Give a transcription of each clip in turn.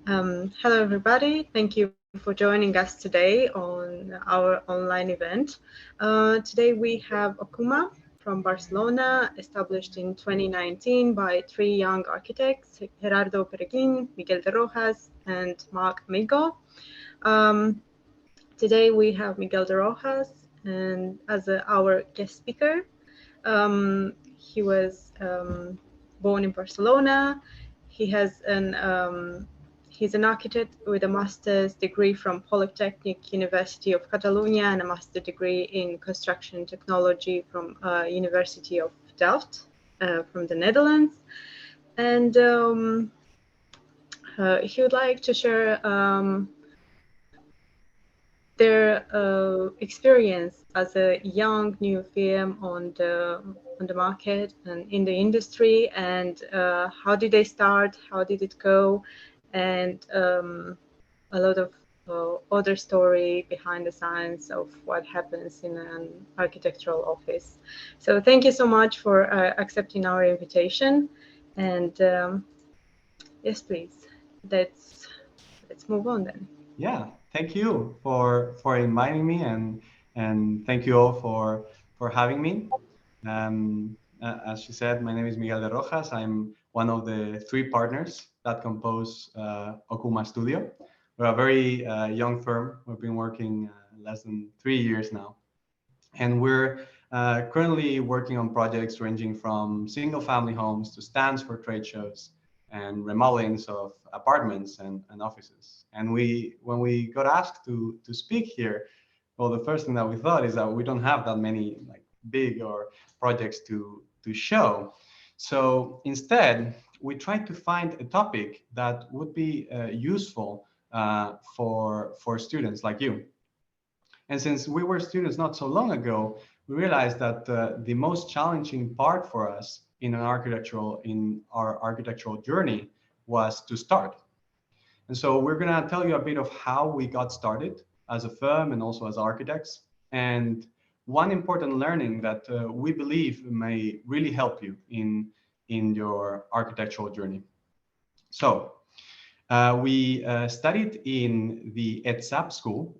Hello, everybody. Thank you for joining us today on our online event. Today we have OKUMA from Barcelona, established in 2019 by three young architects, Gerardo Peregín, Miguel de Rojas, and Marc Amigó. Today we have Miguel de Rojas and as our guest speaker. He was born in Barcelona. He has he's an architect with a master's degree from Polytechnic University of Catalonia and a master's degree in construction technology from University of Delft from the Netherlands. And he would like to share their experience as a young new firm on the market and in the industry, and how did they start, how did it go, and a lot of other story behind the science of what happens in an architectural office. So thank you so much for accepting our invitation, and yes, please, let's move on then. Yeah, thank you for inviting me, and thank you all for having me. As you said, my name is Miguel de Rojas. I'm one of the three partners that compose OKUMA Studio. We're a very young firm. We've been working less than 3 years now, and we're currently working on projects ranging from single-family homes to stands for trade shows and remodelings of apartments and offices. And when we got asked to speak here, well, the first thing that we thought is that we don't have that many like big or projects to show. So instead, we tried to find a topic that would be useful for students like you. And since we were students not so long ago, we realized that the most challenging part for us in our architectural journey was to start. And so we're going to tell you a bit of how we got started as a firm and also as architects. And one important learning that we believe may really help you in your architectural journey. So we studied in the ETSAP school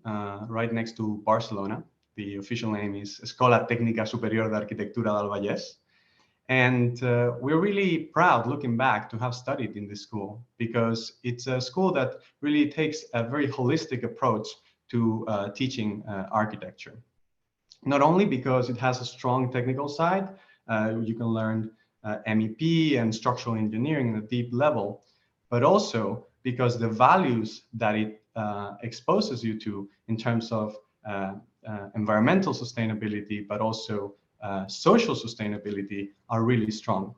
right next to Barcelona. The official name is Escola Técnica Superior de Arquitectura del Vallès. And we're really proud looking back to have studied in this school, because it's a school that really takes a very holistic approach to teaching architecture. Not only because it has a strong technical side, you can learn MEP and structural engineering at a deep level, but also because the values that it exposes you to in terms of environmental sustainability, but also social sustainability are really strong.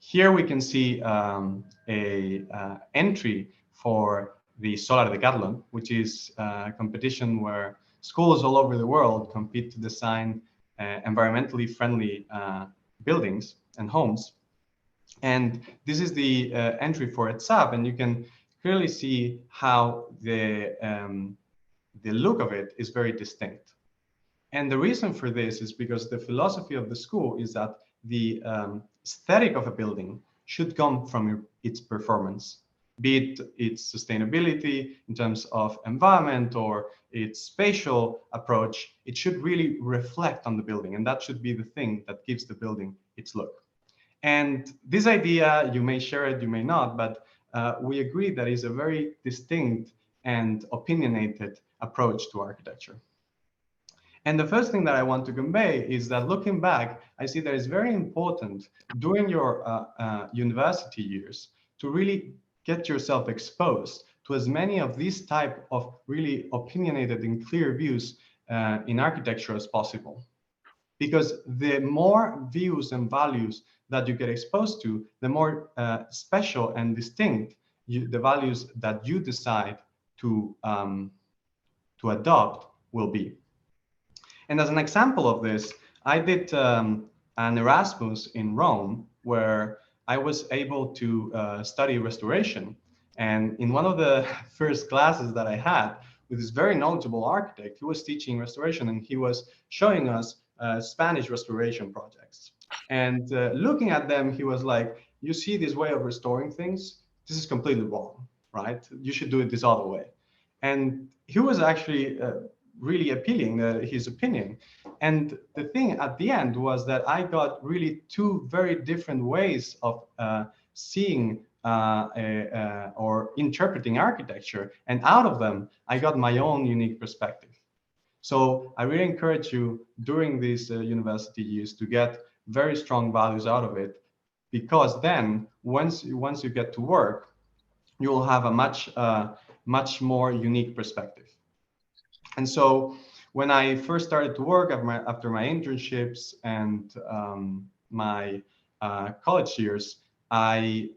Here we can see a entry for the Solar Decathlon, which is a competition where schools all over the world compete to design environmentally friendly buildings and homes. And this is the entry for ETSAP, and you can clearly see how the look of it is very distinct. And the reason for this is because the philosophy of the school is that the aesthetic of a building should come from its performance, be it its sustainability in terms of environment or its spatial approach. It should really reflect on the building, and that should be the thing that gives the building its look. And this idea, you may share it, you may not, but we agree that is a very distinct and opinionated approach to architecture. And the first thing that I want to convey is that looking back, I see that it's very important during your university years to really get yourself exposed to as many of these type of really opinionated and clear views in architecture as possible. Because the more views and values that you get exposed to, the more special and distinct the values that you decide to adopt will be. And as an example of this, I did an Erasmus in Rome, where I was able to study restoration. And in one of the first classes that I had with this very knowledgeable architect, he was teaching restoration, and he was showing us Spanish restoration projects. And looking at them, he was like, you see this way of restoring things? This is completely wrong. right? You should do it this other way. And he was actually really appealing, his opinion. And the thing at the end was that I got really two very different ways of seeing or interpreting architecture. And out of them, I got my own unique perspective. So I really encourage you during these university years to get very strong values out of it, because then once you get to work, you will have a much more unique perspective. And so when I first started to work after my internships and my college years, I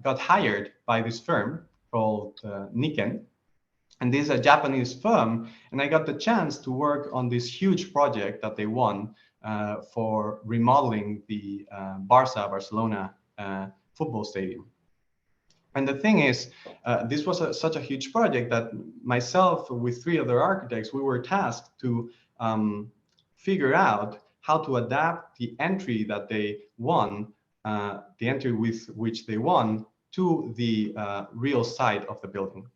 got hired by this firm called Nikken. And this is a Japanese firm, and I got the chance to work on this huge project that they won for remodeling the Barcelona football stadium. And the thing is, this was such a huge project that myself with three other architects, we were tasked to figure out how to adapt the entry that they won, the entry with which they won, to the real site of the building.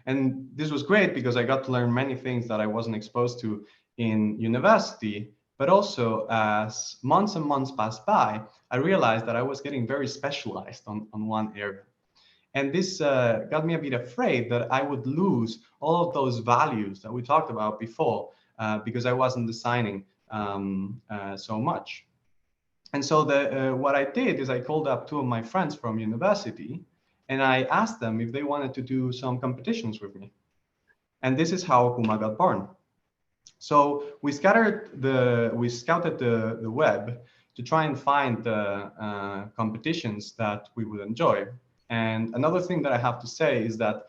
And this was great because I got to learn many things that I wasn't exposed to in university, but also as months and months passed by, I realized that I was getting very specialized on one area. And this got me a bit afraid that I would lose all of those values that we talked about before because I wasn't designing so much. And so what I did is I called up two of my friends from university, and I asked them if they wanted to do some competitions with me. And this is how OKUMA got born. So we scouted the web to try and find the competitions that we would enjoy. And another thing that I have to say is that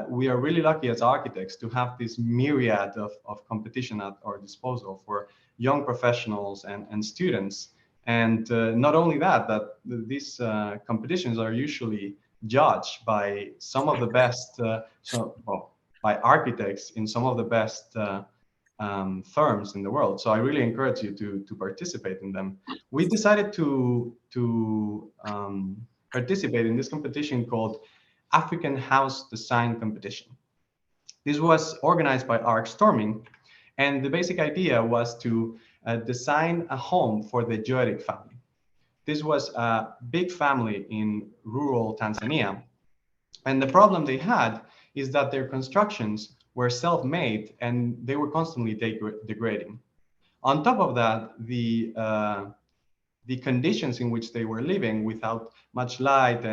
we are really lucky as architects to have this myriad of competition at our disposal for young professionals and students. And not only that, these competitions are usually judged by some of the best, by architects in some of the best firms in the world. So I really encourage you to participate in them. We decided to participate in this competition called African House Design Competition. This was organized by Arc Storming, and the basic idea was to design a home for the Joetic family. This was a big family in rural Tanzania. And the problem they had is that their constructions were self-made and they were constantly degrading. On top of that, the conditions in which they were living without much light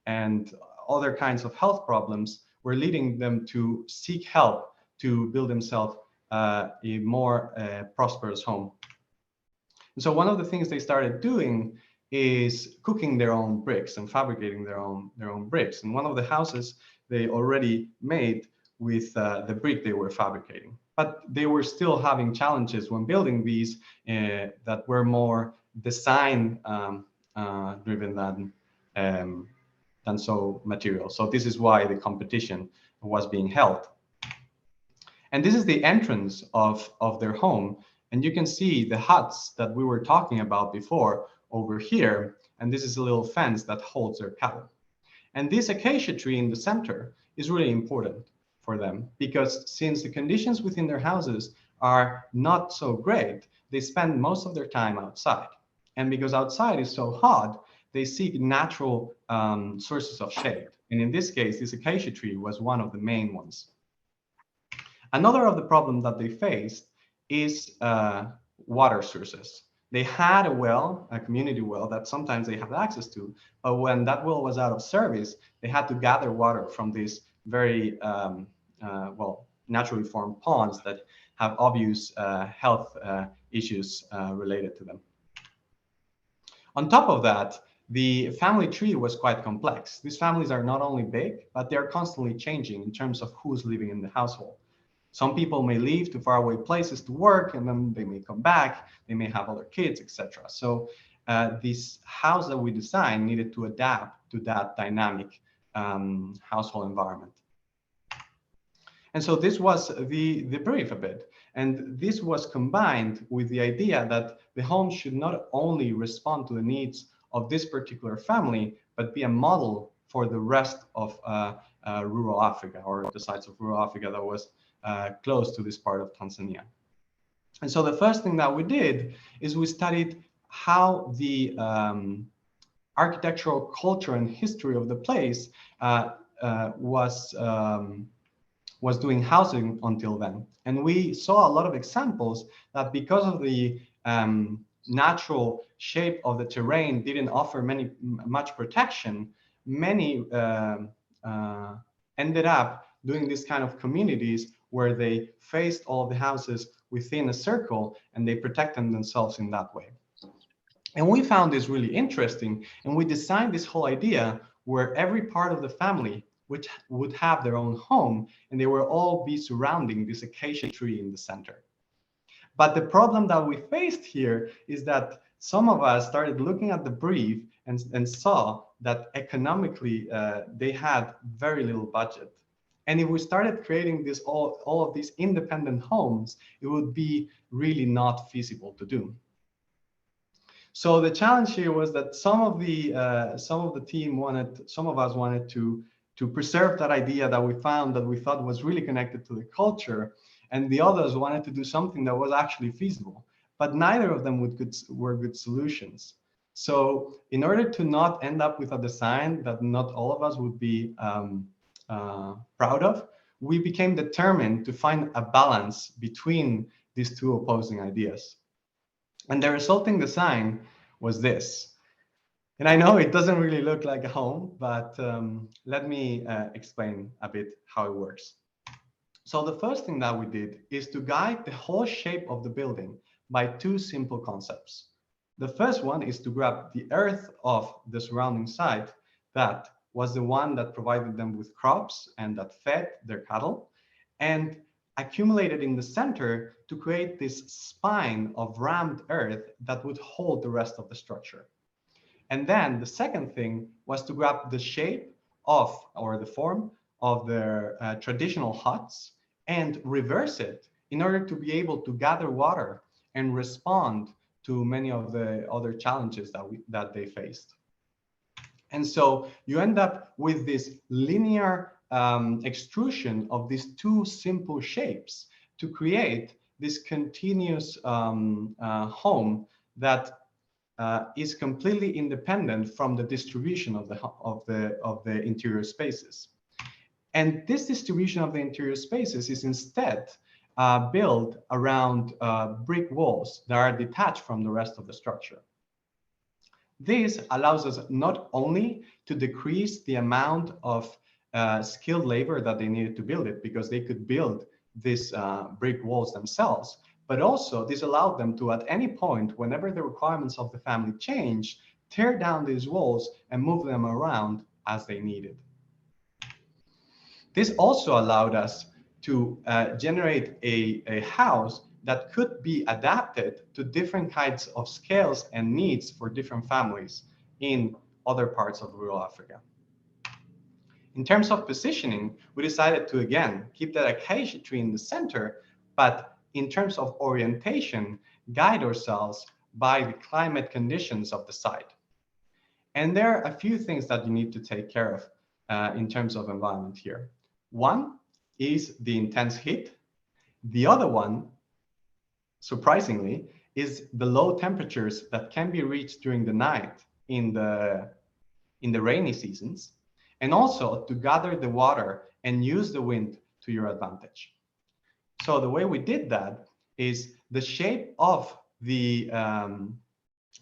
and other kinds of health problems were leading them to seek help to build themselves a more prosperous home. And so one of the things they started doing is cooking their own bricks and fabricating their own bricks. And one of the houses they already made with the brick they were fabricating. But they were still having challenges when building these that were more design driven than so material. So this is why the competition was being held. And this is the entrance of their home. And you can see the huts that we were talking about before over here. And this is a little fence that holds their cattle. And this acacia tree in the center is really important for them because since the conditions within their houses are not so great, they spend most of their time outside. And because outside is so hot, they seek natural sources of shade. And in this case, this acacia tree was one of the main ones. Another of the problems that they faced is water sources. They had a well, a community well that sometimes they had access to, but when that well was out of service, they had to gather water from these very, naturally formed ponds that have obvious health issues related to them. On top of that, the family tree was quite complex. These families are not only big, but they're constantly changing in terms of who's living in the household. Some people may leave to faraway places to work, and then they may come back. They may have other kids, etc. So this house that we designed needed to adapt to that dynamic household environment. And so this was the brief a bit. And this was combined with the idea that the home should not only respond to the needs of this particular family, but be a model for the rest of rural Africa, or the sites of rural Africa that was close to this part of Tanzania. And so the first thing that we did is we studied how the architectural culture and history of the place was doing housing until then. And we saw a lot of examples that because of the natural shape of the terrain didn't offer much protection, many ended up doing this kind of communities where they faced all the houses within a circle and they protected themselves in that way. And we found this really interesting, and we designed this whole idea where every part of the family which would have their own home, and they will all be surrounding this acacia tree in the center. But the problem that we faced here is that some of us started looking at the brief and saw that economically they had very little budget. And if we started creating this all of these independent homes, it would be really not feasible to do. So the challenge here was that some of the team wanted, some of us wanted to preserve that idea that we found, that we thought was really connected to the culture, and the others wanted to do something that was actually feasible. But neither of them were good solutions. So in order to not end up with a design that not all of us would be proud of, we became determined to find a balance between these two opposing ideas. And the resulting design was this. And I know it doesn't really look like a home, but let me explain a bit how it works. So the first thing that we did is to guide the whole shape of the building by two simple concepts. The first one is to grab the earth of the surrounding site that was the one that provided them with crops and that fed their cattle, and accumulated in the center to create this spine of rammed earth that would hold the rest of the structure. And then the second thing was to grab the shape of, or the form of their traditional huts and reverse it in order to be able to gather water and respond to many of the other challenges that they faced. And so you end up with this linear extrusion of these two simple shapes to create this continuous home that is completely independent from the distribution of the interior spaces. And this distribution of the interior spaces is instead built around brick walls that are detached from the rest of the structure. This allows us not only to decrease the amount of skilled labor that they needed to build it, because they could build these brick walls themselves, but also this allowed them to, at any point, whenever the requirements of the family changed, tear down these walls and move them around as they needed. This also allowed us to generate a house that could be adapted to different kinds of scales and needs for different families in other parts of rural Africa. In terms of positioning, we decided to, again, keep that acacia tree in the center, but in terms of orientation, guide ourselves by the climate conditions of the site. And there are a few things that you need to take care of in terms of environment here. One is the intense heat. The other one, surprisingly, is the low temperatures that can be reached during the night in the rainy seasons, and also to gather the water and use the wind to your advantage. So the way we did that is the shape of the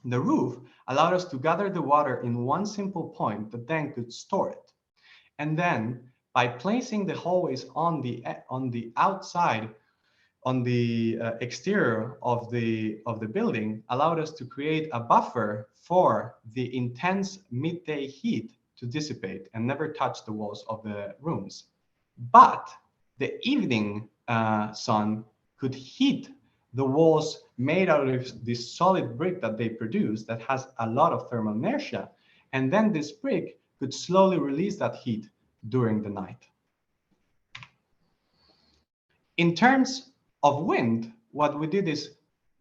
roof allowed us to gather the water in one simple point that then could store it. And then by placing the hallways on the outside, on the exterior of the building, allowed us to create a buffer for the intense midday heat to dissipate and never touch the walls of the rooms. But the evening sun could heat the walls made out of this solid brick that they produce that has a lot of thermal inertia. And then this brick could slowly release that heat during the night. In terms of wind, what we did is,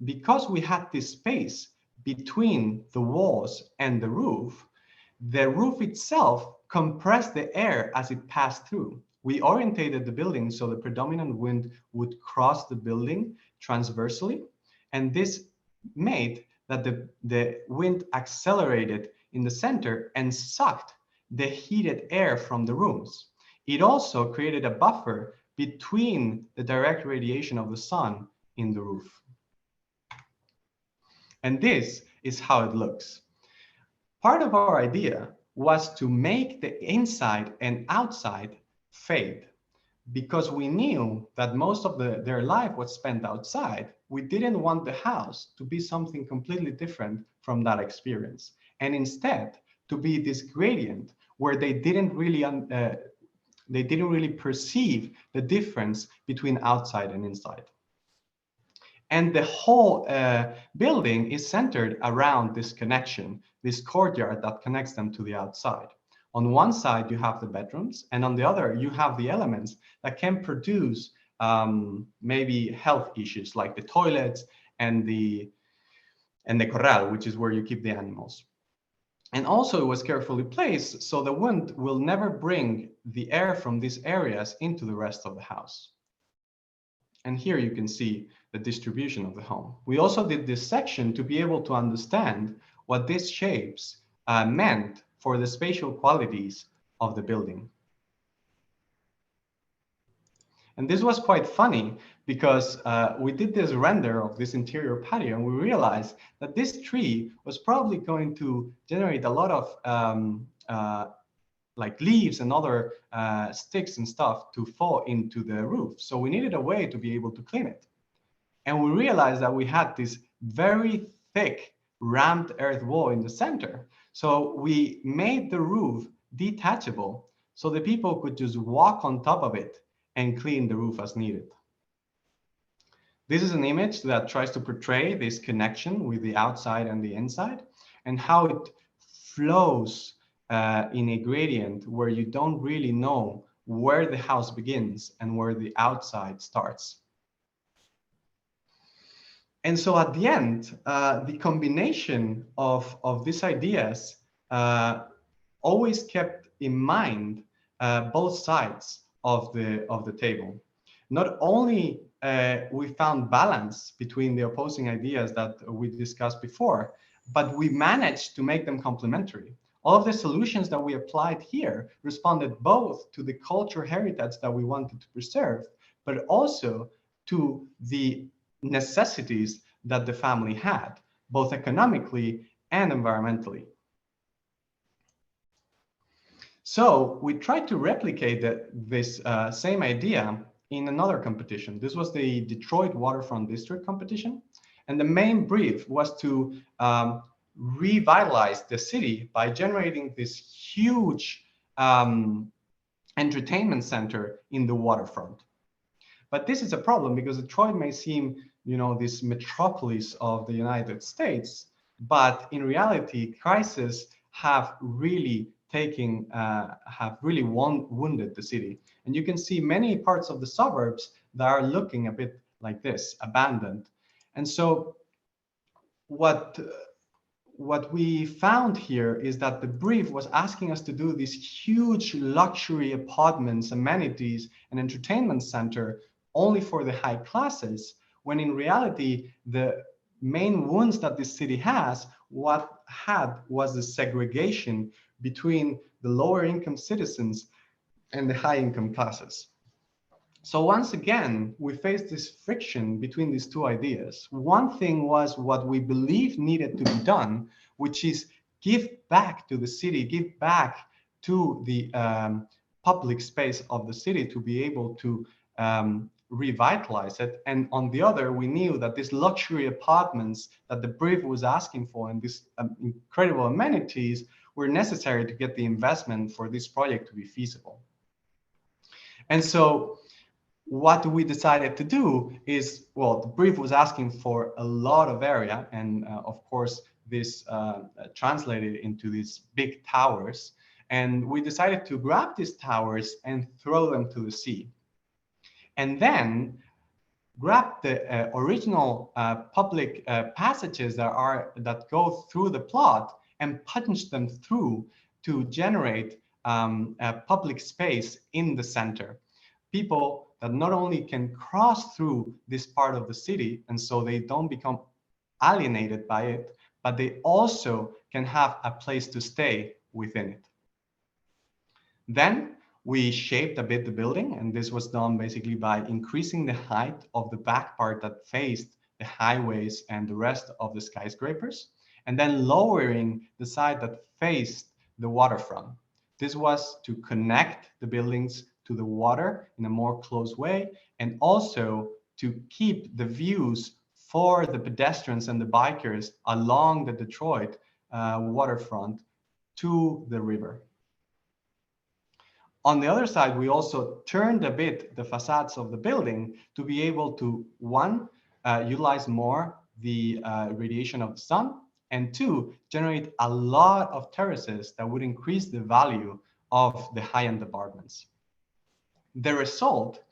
because we had this space between the walls and the roof, the roof itself compressed the air as it passed through. We orientated the building so the predominant wind would cross the building transversely, and this made that the wind accelerated in the center and sucked the heated air from the rooms. It also created a buffer between the direct radiation of the sun in the roof. And this is how it looks. Part of our idea was to make the inside and outside fade. Because we knew that most of their life was spent outside, we didn't want the house to be something completely different from that experience. And instead, to be this gradient where they didn't really perceive the difference between outside and inside. And the whole building is centered around this connection, this courtyard that connects them to the outside. On one side, you have the bedrooms, and on the other, you have the elements that can produce maybe health issues like the toilets and the corral, which is where you keep the animals. And also it was carefully placed so the wind will never bring the air from these areas into the rest of the house. And here you can see the distribution of the home. We also did this section to be able to understand what these shapes meant for the spatial qualities of the building. And this was quite funny because we did this render of this interior patio and we realized that this tree was probably going to generate a lot of like leaves and other sticks and stuff to fall into the roof. So we needed a way to be able to clean it. And we realized that we had this very thick ramped earth wall in the center. So we made the roof detachable so the people could just walk on top of it and clean the roof as needed. This is an image that tries to portray this connection with the outside and the inside and how it flows in a gradient where you don't really know where the house begins and where the outside starts. And so at the end, the combination of these ideas always kept in mind both sides of the table. Not only we found balance between the opposing ideas that we discussed before, but we managed to make them complementary. All of the solutions that we applied here responded both to the cultural heritage that we wanted to preserve, but also to the necessities that the family had, both economically and environmentally. So we tried to replicate this same idea in another competition. This was the Detroit Waterfront District competition. And the main brief was to revitalize the city by generating this huge entertainment center in the waterfront. But this is a problem because Detroit may seem, you know, this metropolis of the United States, but in reality, crises have really wounded the city. And you can see many parts of the suburbs that are looking a bit like this, abandoned. And so what we found here is that the brief was asking us to do these huge luxury apartments, amenities, and entertainment center only for the high classes, when in reality, the main wounds that this city has, was the segregation between the lower income citizens and the high income classes. So once again, we faced this friction between these two ideas. One thing was what we believe needed to be done, which is give back to the city, give back to the public space of the city to be able to revitalize it. And on the other, we knew that these luxury apartments that the brief was asking for and these incredible amenities were necessary to get the investment for this project to be feasible. And so what we decided to do is, well, the brief was asking for a lot of area, and of course this translated into these big towers, and we decided to grab these towers and throw them to the sea, and then grab the original public passages that go through the plot and punch them through to generate a public space in the center. People that not only can cross through this part of the city, and so they don't become alienated by it, but they also can have a place to stay within it. Then we shaped a bit the building, and this was done basically by increasing the height of the back part that faced the highways and the rest of the skyscrapers, and then lowering the side that faced the waterfront. This was to connect the buildings to the water in a more close way, and also to keep the views for the pedestrians and the bikers along the Detroit waterfront to the river. On the other side, we also turned a bit the facades of the building to be able to, one, utilize more the radiation of the sun, and two, generate a lot of terraces that would increase the value of the high-end apartments. The result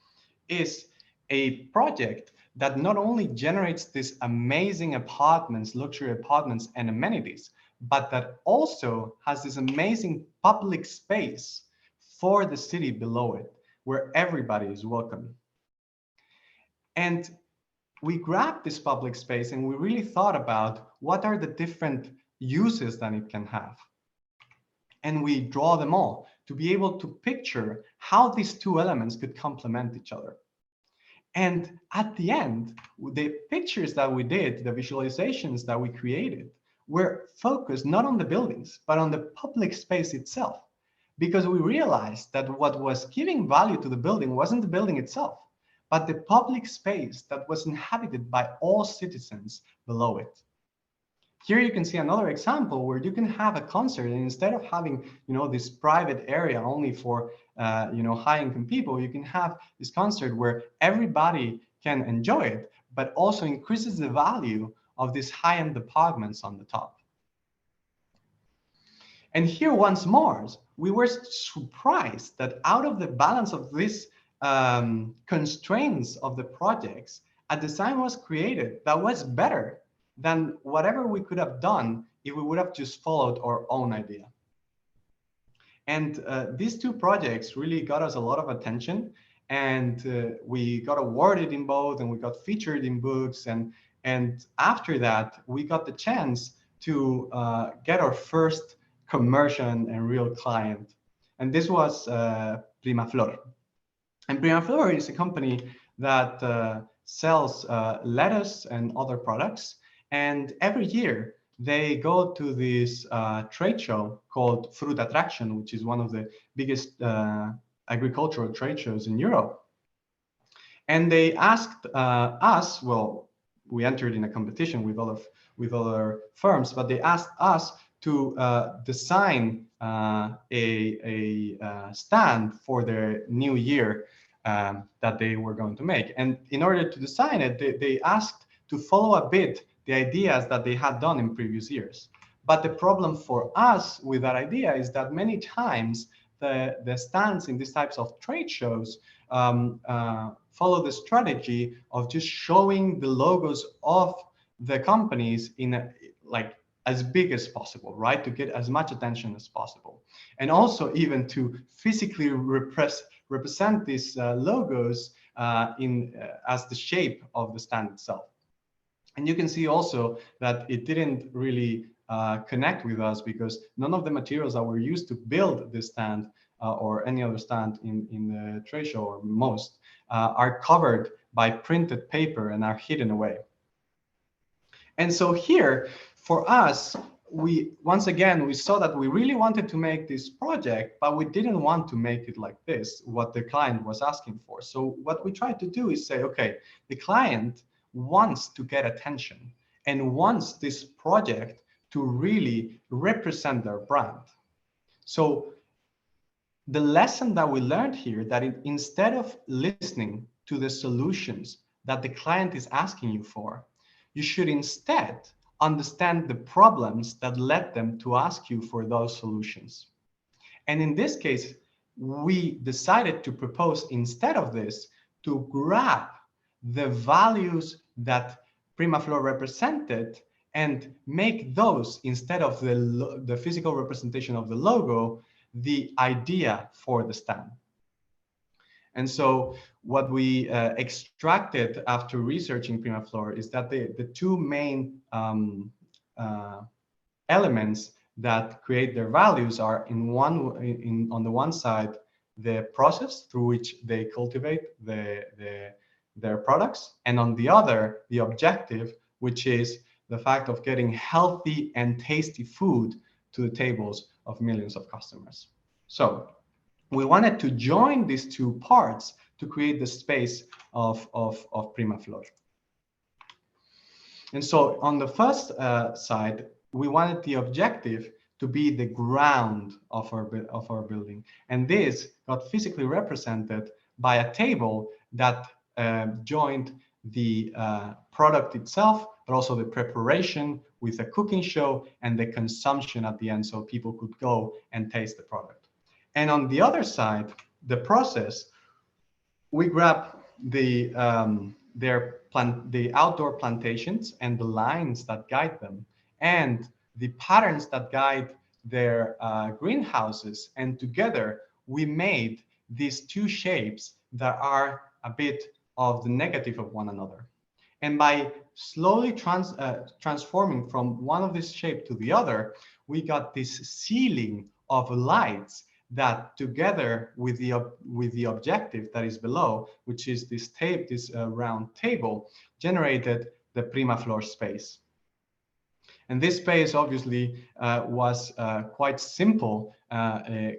is a project that not only generates these amazing apartments, luxury apartments and amenities, but that also has this amazing public space for the city below it, where everybody is welcome. And we grabbed this public space and we really thought about what are the different uses that it can have. And we draw them all to be able to picture how these two elements could complement each other. And at the end, the pictures that we did, the visualizations that we created, were focused not on the buildings, but on the public space itself. Because we realized that what was giving value to the building wasn't the building itself, but the public space that was inhabited by all citizens below it. Here you can see another example where you can have a concert, and instead of having, this private area only for, high-income people, you can have this concert where everybody can enjoy it, but also increases the value of these high-end apartments on the top. And here once more, we were surprised that out of the balance of these constraints of the projects, a design was created that was better than whatever we could have done if we would have just followed our own idea. And these two projects really got us a lot of attention, and we got awarded in both, and we got featured in books, and after that we got the chance to get our first commercial and real client, and this was Prima Flor. And Prima Flor is a company that sells lettuce and other products, and every year they go to this trade show called Fruit Attraction, which is one of the biggest agricultural trade shows in Europe. And they asked us, well, we entered in a competition with other firms, but they asked us to design a stand for their new year that they were going to make. And in order to design it, they asked to follow a bit the ideas that they had done in previous years. But the problem for us with that idea is that many times the stands in these types of trade shows follow the strategy of just showing the logos of the companies in as big as possible, right? To get as much attention as possible. And also even to physically represent these logos as the shape of the stand itself. And you can see also that it didn't really connect with us, because none of the materials that were used to build this stand or any other stand in the trade show, or most, are covered by printed paper and are hidden away. And so here, for us, we saw that we really wanted to make this project, but we didn't want to make it like this, what the client was asking for. So what we tried to do is say, okay, the client wants to get attention and wants this project to really represent their brand. So the lesson that we learned here, that instead of listening to the solutions that the client is asking you for, you should instead understand the problems that led them to ask you for those solutions. And in this case, we decided to propose, instead of this, to grab the values that Prima Flor represented and make those, instead of the physical representation of the logo, the idea for the stand. And so what we extracted after researching Primaflor is that the two main elements that create their values are on the one side, the process through which they cultivate their products, and on the other, the objective, which is the fact of getting healthy and tasty food to the tables of millions of customers. So we wanted to join these two parts to create the space of Primaflor. And so on the first side, we wanted the objective to be the ground of our building. And this got physically represented by a table that joined the product itself, but also the preparation with a cooking show and the consumption at the end, so people could go and taste the product. And on the other side, the process, we grab the outdoor plantations and the lines that guide them, and the patterns that guide their greenhouses, and together we made these two shapes that are a bit of the negative of one another. And by slowly transforming from one of this shape to the other, we got this ceiling of lights that, together with the objective that is below, which is this round table, generated the Primaflor space. And this space obviously was quite simple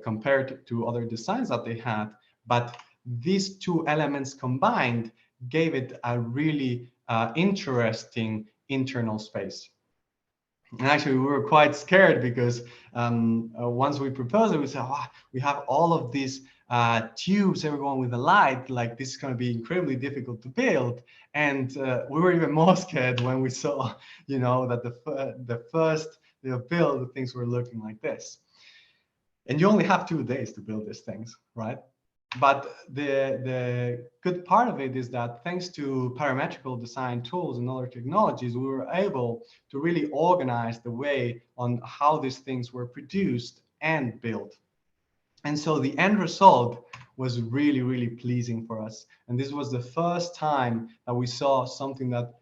compared to other designs that they had, but these two elements combined gave it a really interesting internal space. And actually, we were quite scared because once we proposed it, we said, oh, we have all of these tubes, everyone with a light, like this is going to be incredibly difficult to build. And we were even more scared when we saw, that the first build, things were looking like this. And you only have 2 days to build these things, right? But the good part of it is that thanks to parametrical design tools and other technologies, we were able to really organize the way on how these things were produced and built. And so the end result was really, really pleasing for us. And this was the first time that we saw something that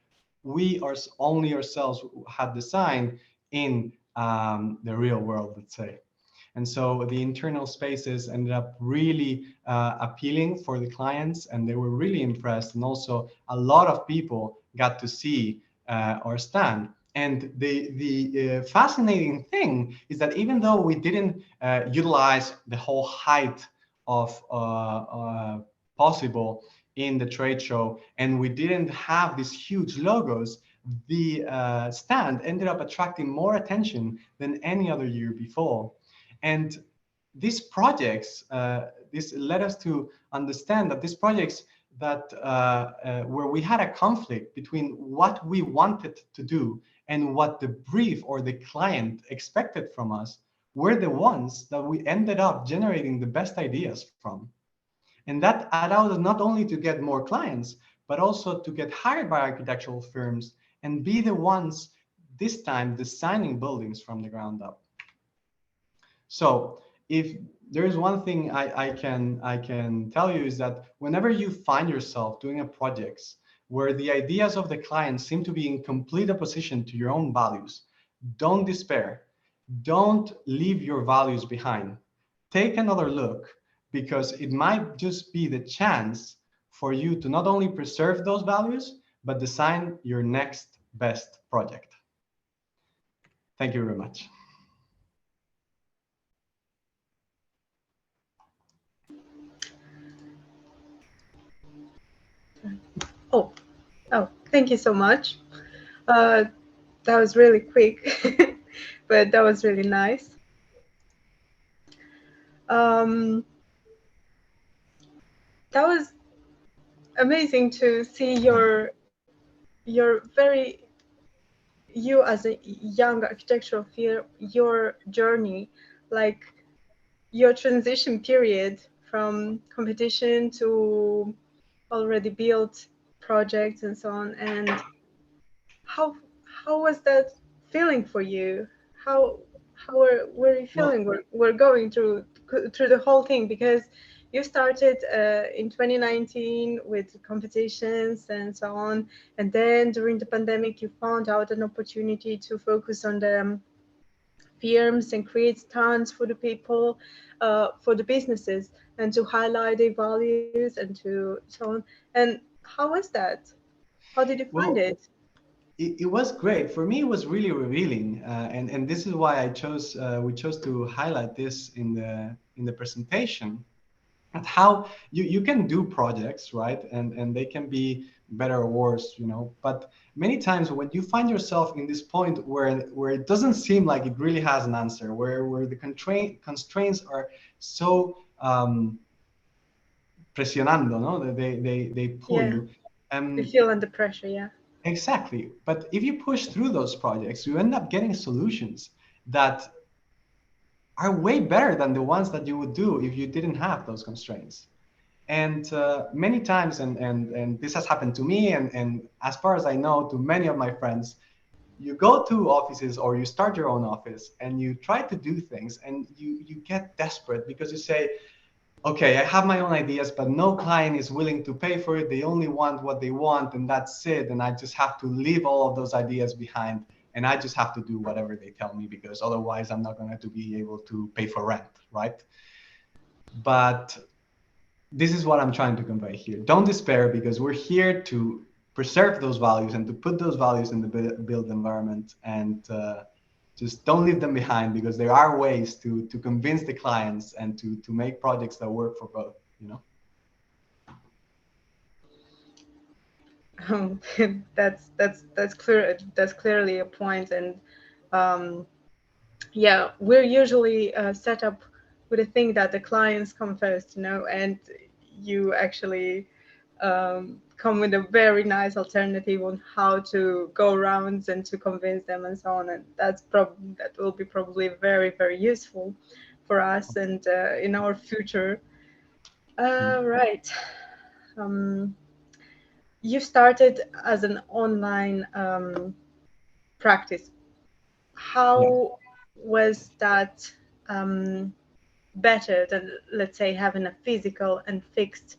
we only ourselves had designed in the real world, let's say. And so the internal spaces ended up really appealing for the clients, and they were really impressed. And also a lot of people got to see our stand. And the fascinating thing is that even though we didn't utilize the whole height of possible in the trade show, and we didn't have these huge logos, the stand ended up attracting more attention than any other year before. And these projects, this led us to understand that these projects that where we had a conflict between what we wanted to do and what the brief or the client expected from us were the ones that we ended up generating the best ideas from. And that allowed us not only to get more clients, but also to get hired by architectural firms and be the ones this time designing buildings from the ground up. So if there is one thing I can tell you is that whenever you find yourself doing a project where the ideas of the client seem to be in complete opposition to your own values, don't despair. Don't leave your values behind. Take another look, because it might just be the chance for you to not only preserve those values, but design your next best project. Thank you very much. Oh, thank you so much. That was really quick, but that was really nice. That was amazing to see you as a young architectural field, your journey, like your transition period from competition to already built projects and so on, and how how was that feeling for you? How were you Well, feeling? We're going through the whole thing, because you started in 2019 with competitions and so on, and then during the pandemic you found out an opportunity to focus on the firms and create stands for the people, for the businesses, and to highlight their values and to so on. And how was that? How did you find well, it? it was great for me. It was really revealing, and this is why we chose to highlight this in the presentation, at how you can do projects, right, and they can be better or worse, you know, but many times when you find yourself in this point where it doesn't seem like it really has an answer, where the constraints are so presionando, no, that they pull Yeah, you. you um feel under pressure. Yeah. exactly, but if you push through those projects, you end up getting solutions that are way better than the ones that you would do if you didn't have those constraints. And many times, and this has happened to me, and as far as I know, to many of my friends, you go to offices or you start your own office and you try to do things, and you get desperate because you say, okay, I have my own ideas, but no client is willing to pay for it. They only want what they want, and that's it. And I just have to leave all of those ideas behind, and I just have to do whatever they tell me, because otherwise I'm not going to be able to pay for rent, right? But this is what I'm trying to convey here. Don't despair, because we're here to preserve those values and to put those values in the built environment, and just don't leave them behind, because there are ways to convince the clients and to make projects that work for both, you know. Um, that's clear. That's clearly a point. And um, yeah, we're usually set up with a thing that the clients come first, you know, and you actually come with a very nice alternative on how to go around and to convince them and so on. And that will be probably very, very useful for us and in our future. Right. Um, you started as an online practice. Yeah. How was that better than, let's say, having a physical and fixed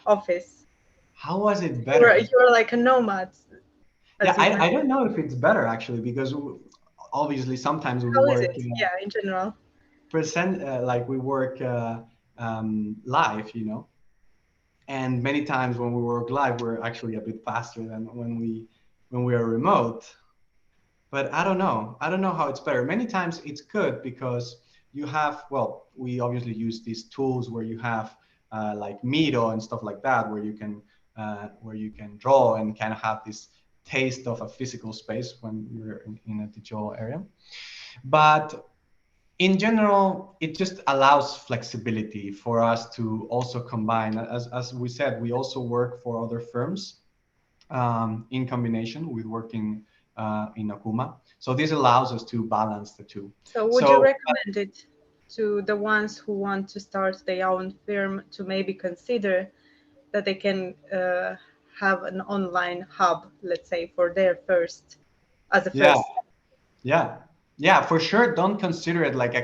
office? How was it You're better? you're like a nomad, Yeah, as you I don't mentioned. know if it's better actually, because obviously sometimes we How is work it? Yeah, in general. like we work live, you know, and many times when we work live, we're actually a bit faster than when we are remote. But I don't know how it's better. Many times it's good because you have, well, we obviously use these tools where you have like Miro and stuff like that, where you can draw and kind of have this taste of a physical space when you're in a digital area. But in general, it just allows flexibility for us to also combine. As we said, we also work for other firms in combination with working in OKUMA. So this allows us to balance the two. So would you So recommend it to the ones who want to start their own firm to maybe consider that they can have an online hub, let's say, for their first, as a yeah, first? yeah, yeah, for sure. Don't consider it like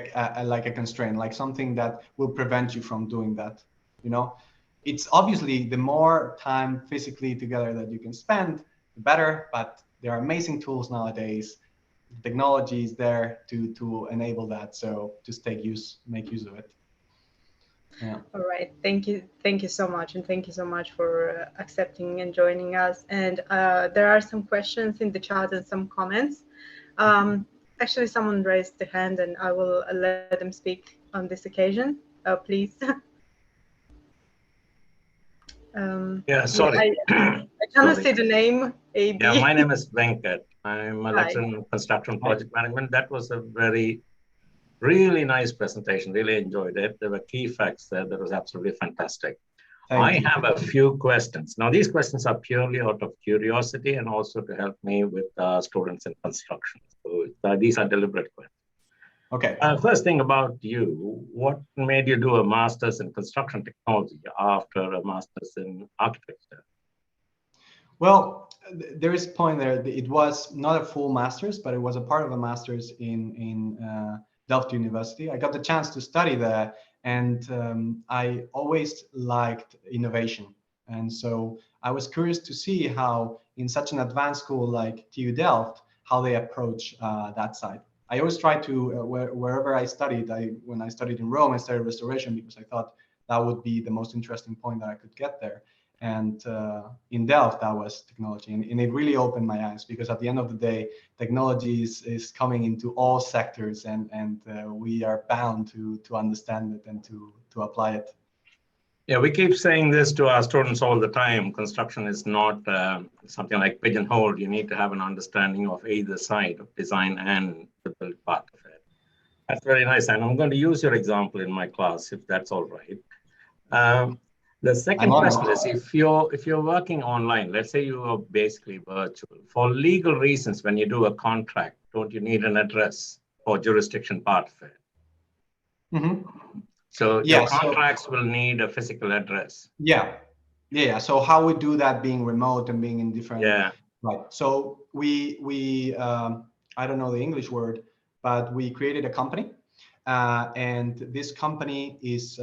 like a constraint, like something that will prevent you from doing that. You know, it's obviously the more time physically together that you can spend, the better. But there are amazing tools nowadays. Technology is there to enable that. So just make use of it. Yeah. All right. Thank you so much, and thank you so much for accepting and joining us. And there are some questions in the chat and some comments. Actually, someone raised the hand, and I will let them speak on this occasion. Please. Yeah, Yeah, sorry. I cannot Sorry. see the name Yeah, AB. my name is Venkat. I'm a Hi. lecturer in construction Hi. project management. That was a really nice presentation. Really enjoyed it. There were key facts there. That was absolutely fantastic. Thank I you. have a few questions. Now, these questions are purely out of curiosity and also to help me with students in construction. So these are deliberate questions. Okay. First thing about you, what made you do a master's in construction technology after a master's in architecture? Well, there is a point there. It was not a full master's, but it was a part of a master's in Delft University. I got the chance to study there, and I always liked innovation. And so I was curious to see how, in such an advanced school like TU Delft, how they approach that side. I always tried to, wherever I studied, when I studied in Rome, I studied restoration because I thought that would be the most interesting point that I could get there. And in Delft, that was technology. And it really opened my eyes, because at the end of the day, technology is coming into all sectors, and we are bound to understand it and to apply it. Yeah, we keep saying this to our students all the time. Construction is not something like pigeonholed. You need to have an understanding of either side of design and the build part of it. That's very nice. And I'm going to use your example in my class, if that's all right. The second question is, if you're working online, let's say you are basically virtual, for legal reasons, when you do a contract, don't you need an address or jurisdiction part of it? Mm-hmm. So your contracts will need a physical address. Yeah. So how we do that, being remote and being in different. Yeah. Right. So we I don't know the English word, but we created a company, and this company is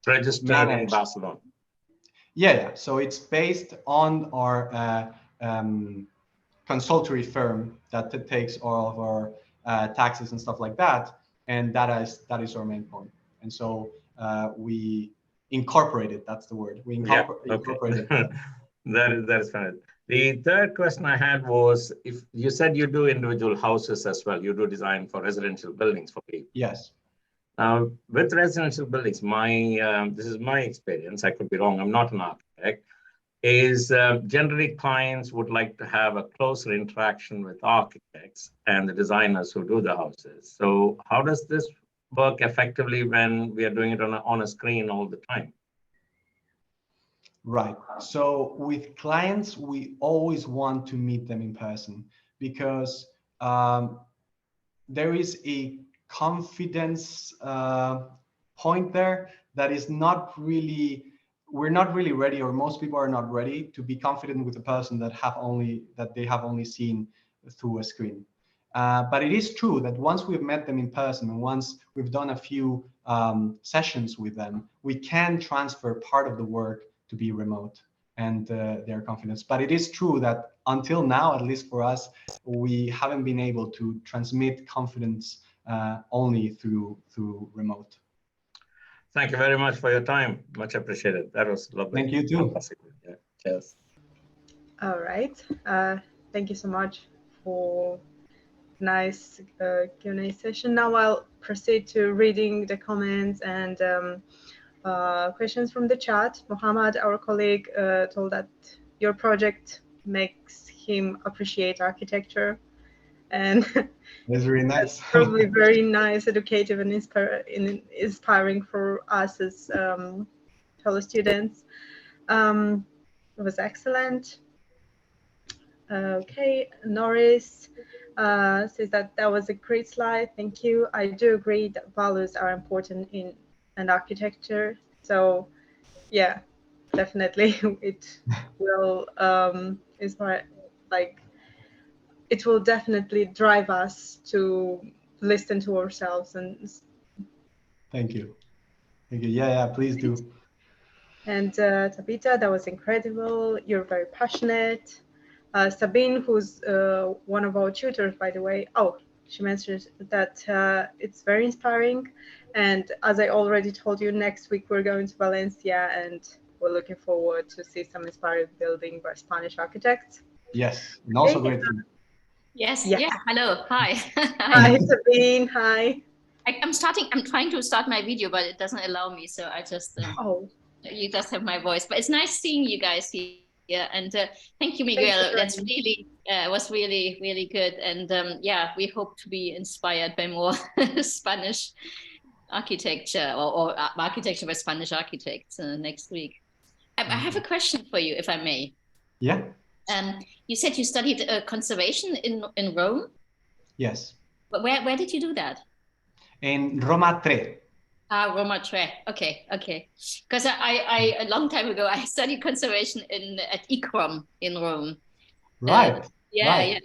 registered in Barcelona. Yeah. So it's based on our consultory firm that takes all of our taxes and stuff like that. And that is our main point. And so we incorporated, that's the word. We incorporated. That is fine. The third question I had was, if you said you do individual houses as well, you do design for residential buildings for people. Yes. Now, with residential buildings, this is my experience, I could be wrong, I'm not an architect, is generally clients would like to have a closer interaction with architects and the designers who do the houses. So how does this work effectively when we are doing it on a screen all the time? Right. So with clients, we always want to meet them in person, because there is a confidence point there that is not really, we're not really ready, or most people are not ready to be confident with a person that they have only seen through a screen. But it is true that once we've met them in person, and once we've done a few sessions with them, we can transfer part of the work to be remote and their confidence. But it is true that until now, at least for us, we haven't been able to transmit confidence only through remote. Thank you very much for your time. Much appreciated. That was lovely. Thank you too. Yeah. Cheers. All right. Thank you so much for nice Q&A session. Now I'll proceed to reading the comments and questions from the chat. Mohammed, our colleague, told that your project makes him appreciate architecture, and that's really nice. Probably very nice, educative, and inspiring for us as fellow students. It was excellent. Okay, Norris says that was a great slide. Thank you. I do agree that values are important in an architecture. So, yeah, definitely, it will inspire. Like, it will definitely drive us to listen to ourselves. And thank you. Yeah, please do. And Tabitha, that was incredible. You're very passionate. Sabine, who's one of our tutors, by the way. Oh, she mentioned that it's very inspiring. And as I already told you, next week we're going to Valencia, and we're looking forward to see some inspiring building by Spanish architects. Yes, and also great. Yes. Yeah. Hello. Hi. Hi, Sabine. Hi. I'm trying to start my video, but it doesn't allow me. So I just. You just have my voice, but it's nice seeing you guys here. And thank you, Miguel. That's really was really good. And yeah, we hope to be inspired by more Spanish architecture or architecture by Spanish architects next week. I have a question for you, if I may. Yeah. You said you studied conservation in Rome. Yes. But where did you do that? In Roma 3. Roma Tre. Okay. Because I a long time ago I studied conservation at ICROM in Rome. Right. Yeah.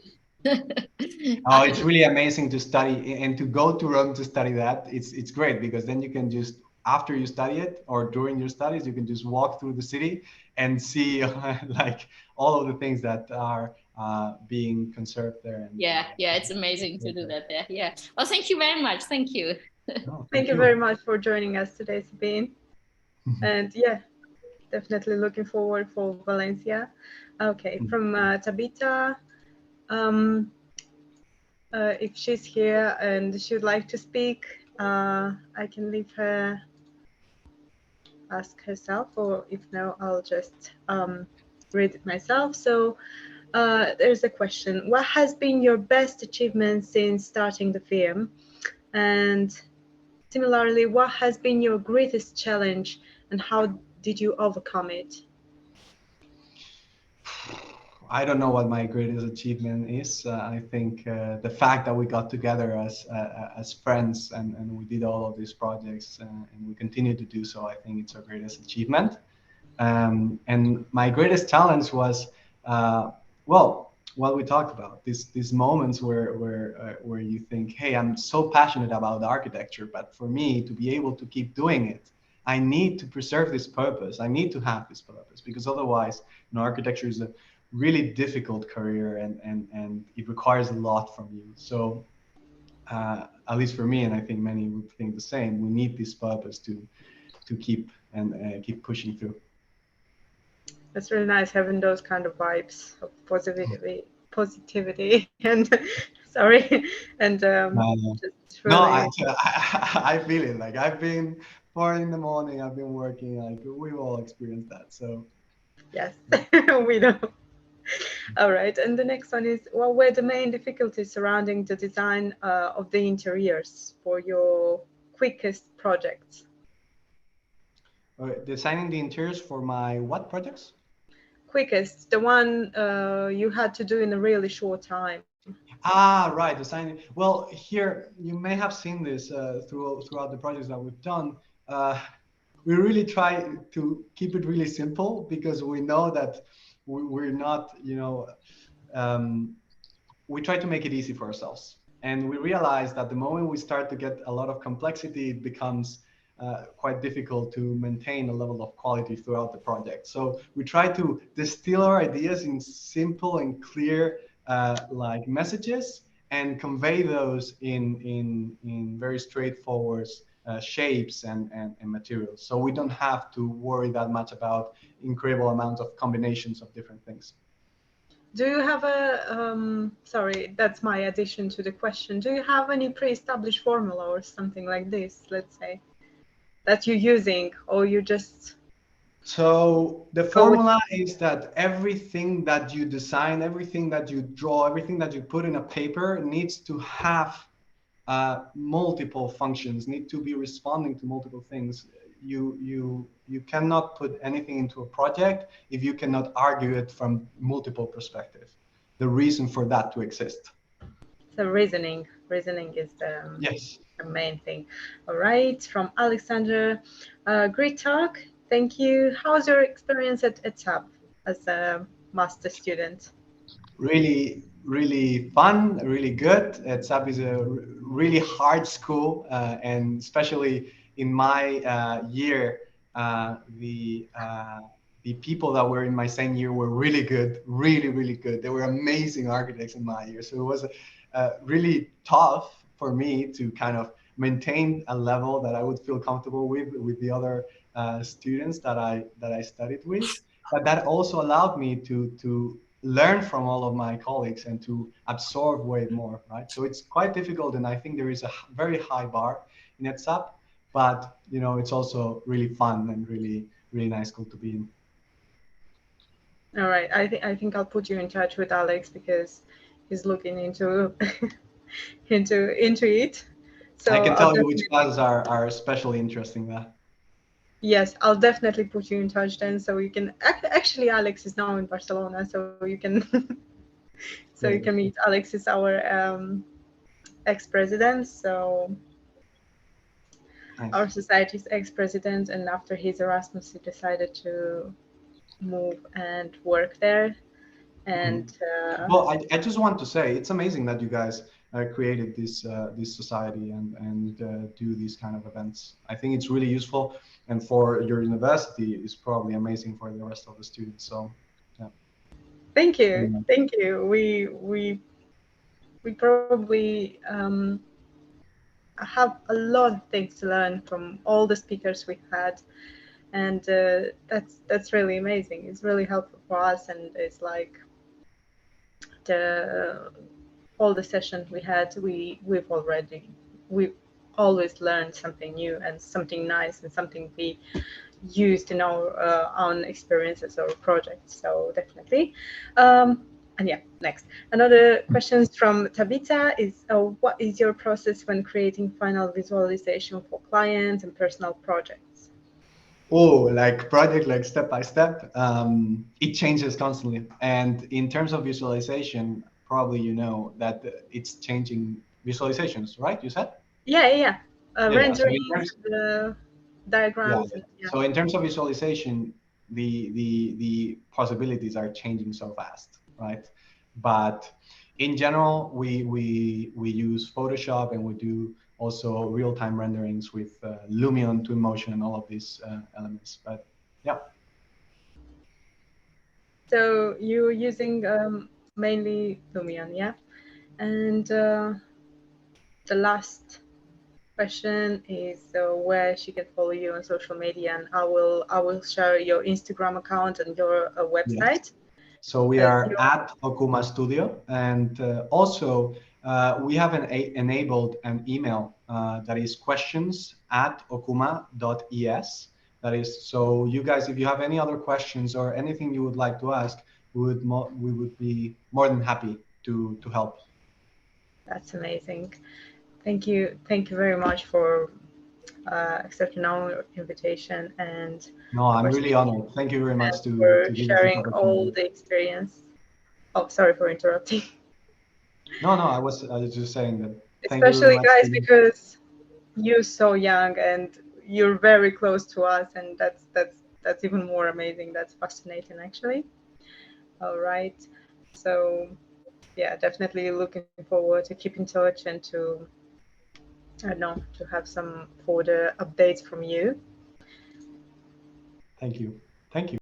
Oh, it's really amazing to study and to go to Rome to study that. It's great because then you can just, after you study it or during your studies, you can just walk through the city and see like all of the things that are being conserved there. And, yeah, it's amazing to do that there. Yeah. Well, thank you very much. Thank you. No, Thank you very much for joining us today, Sabine. And yeah, definitely looking forward for Valencia. Okay, from Tabita, if she's here and she would like to speak, I can leave her, ask herself, or if no, I'll just read it myself. So there's a question. What has been your best achievement since starting the firm? And similarly, what has been your greatest challenge and how did you overcome it? I don't know what my greatest achievement is. I think the fact that we got together as friends and we did all of these projects and we continue to do so, I think it's our greatest achievement. And my greatest challenge was, well, what we talked about, these moments where you think, hey, I'm so passionate about architecture, but for me to be able to keep doing it, I need to preserve this purpose. I need to have this purpose because otherwise, architecture is a really difficult career and it requires a lot from you. So at least for me, and I think many would think the same, we need this purpose to keep and keep pushing through. It's really nice having those kind of vibes of positivity and sorry, and just really... No, I feel it. Like I've been 4 a.m, I've been working. Like we've all experienced that. So yes, we know. All right, and the next one is, what were the main difficulties surrounding the design of the interiors for your quickest projects? Designing the interiors for my what projects? Quickest, the one you had to do in a really short time. Right, designing. Well, here you may have seen this throughout the projects that we've done. We really try to keep it really simple because we know that we're not, we try to make it easy for ourselves. And we realize that the moment we start to get a lot of complexity, it becomes quite difficult to maintain a level of quality throughout the project. So we try to distill our ideas in simple and clear like messages and convey those in very straightforward shapes and materials. So we don't have to worry that much about incredible amounts of combinations of different things. Do you have a, sorry, that's my addition to the question. Do you have any pre-established formula or something like this, let's say, that you're using, or you just... So the formula is that everything that you design, everything that you draw, everything that you put in a paper needs to have multiple functions, need to be responding to multiple things. You cannot put anything into a project if you cannot argue it from multiple perspectives. The reason for that to exist. So reasoning is the, yes, the main thing. All right, from Alexander, great talk. Thank you. How's your experience at SAB as a master student? Really, really fun, really good. SAB is a really hard school, and especially in my year, the people that were in my same year were really good, really good. They were amazing architects in my year. So it was really tough for me to kind of maintain a level that I would feel comfortable with the other students that I studied with. But that also allowed me to learn from all of my colleagues and to absorb way more, right? So it's quite difficult, and I think there is a very high bar in ETSAP, but it's also really fun and really nice school to be in. All right, I think I'll put you in touch with Alex because he's looking into into it. So I can tell you which classes are especially interesting there. Yes, I'll definitely put you in touch then, so you can actually Alex is now in Barcelona, so you can so you can meet. Alex is our ex-president, so our society's ex-president, and after his Erasmus, he decided to move and work there. And well, I just want to say it's amazing that you guys created this this society and do these kind of events. I think it's really useful, and for your university, it's probably amazing for the rest of the students. So, yeah. Thank you, thank you. We probably have a lot of things to learn from all the speakers we had, and that's really amazing. It's really helpful for us, and it's like all the sessions we had, we've always learned something new and something nice and something we used in our own experiences or projects. So definitely. And yeah, next. Another question from Tabitha is, what is your process when creating final visualization for clients and personal projects? Oh, like project, like step by step, it changes constantly. And in terms of visualization, probably you know that it's changing visualizations, right? You said? Yeah. Renderings, So the diagrams. Yeah. Yeah. So in terms of visualization, the possibilities are changing so fast, right? But in general, we use Photoshop, and we do also real-time renderings with Lumion, Twinmotion, and all of these elements. But yeah. So you're using mainly Lumion, yeah? And the last question is where she can follow you on social media, and I will share your Instagram account and your website. Yes. So we are at OKUMA Studio, and also we have enabled an email that is questions@okuma.es. That is, so you guys, if you have any other questions or anything you would like to ask, we would be more than happy to help. That's amazing. Thank you very much for accepting our invitation, and no, I'm really honored. Thank you very much for to give us this sharing all opportunity. the experience. Oh, sorry for interrupting. No, I was just saying that. Thank you very Especially much, guys, because you're so young and you're very close to us, and that's even more amazing. That's fascinating, actually. All right, so yeah, definitely looking forward to keep in touch and to, I don't know, to have some further updates from you. Thank you. Thank you.